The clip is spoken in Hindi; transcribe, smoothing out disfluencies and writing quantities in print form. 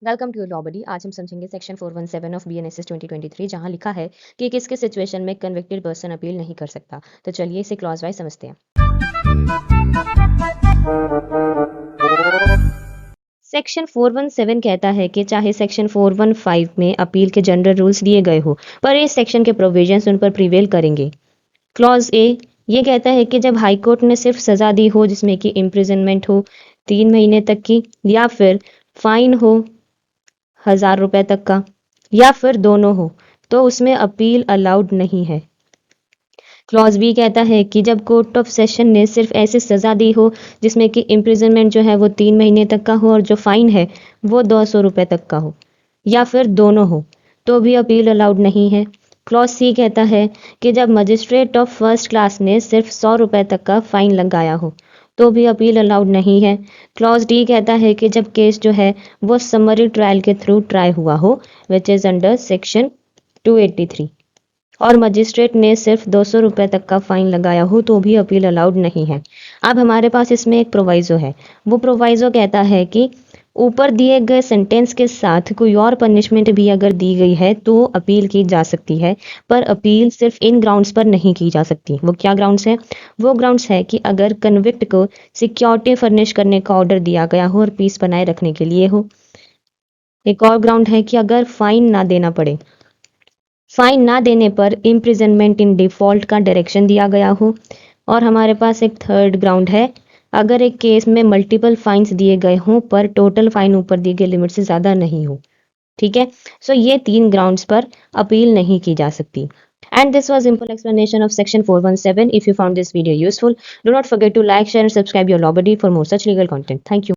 वेलकम टू लॉ बडी। आज हम समझेंगे सेक्शन 417 ऑफ बीएनएसएस 2023 जहां लिखा है कि किस किस सिचुएशन में कन्विक्टेड पर्सन अपील नहीं कर सकता। तो चलिए इसे क्लॉज वाइज समझते हैं। सेक्शन 417 कहता है कि चाहे सेक्शन 415 में अपील के जनरल रूल्स दिए गए हो, पर इस सेक्शन के प्रोविजंस उन पर प्रिवेल करेंगे। क्लॉज ए ये कहता है कि जब हाई कोर्ट ने सिर्फ सजा दी हो जिसमें कि इम्प्रिजनमेंट हो 3 महीने तक की, या फिर फाइन हो 1000 रुपए तक का, या फिर दोनों हो, तो उसमें अपील अलाउड नहीं है। क्लॉज बी कहता है कि जब कोर्ट ऑफ सेशन ने सिर्फ ऐसी सजा दी हो जिसमें कि इम्प्रिजनमेंट जो है वो 3 महीने तक का हो और जो फाइन है वो 200 रुपए तक का हो, या फिर दोनों हो, तो भी अपील अलाउड नहीं है। क्लॉज सी कहता है कि जब मजिस्ट्रेट ऑफ फर्स्ट क्लास ने सिर्फ 100 रुपए तक का फाइन लगाया हो, तो भी अपील अलाउड नहीं है। क्लॉज डी कहता है कि जब केस जो है वो समरी ट्रायल के थ्रू ट्राई हुआ हो, विच इज अंडर सेक्शन 283, और मजिस्ट्रेट ने सिर्फ 200 रुपए तक का फाइन लगाया हो, तो भी अपील अलाउड नहीं है। अब हमारे पास इसमें एक प्रोवाइजो है। वो प्रोवाइजो कहता है कि ऊपर दिए गए सेंटेंस के साथ कोई और पनिशमेंट भी अगर दी गई है तो अपील की जा सकती है, पर अपील सिर्फ इन ग्राउंड्स पर नहीं की जा सकती। वो क्या ग्राउंड्स है? वो ग्राउंड्स है कि अगर कन्विक्ट को सिक्योरिटी फर्निश करने का ऑर्डर दिया गया हो और पीस बनाए रखने के लिए हो। एक और ग्राउंड है कि अगर फाइन ना देना पड़े, फाइन ना देने पर इम्प्रिजनमेंट इन डिफॉल्ट का डायरेक्शन दिया गया हो। और हमारे पास एक थर्ड ग्राउंड है, अगर एक केस में मल्टीपल फाइन्स दिए गए हों पर टोटल फाइन ऊपर दी गई लिमिट से ज़्यादा नहीं हो। ठीक है, सो ये 3 ग्राउंड्स पर अपील नहीं की जा सकती। And this was simple explanation of section 417. If you found this video useful, do not forget to like, share and subscribe your Law Buddy for more such legal content. Thank you.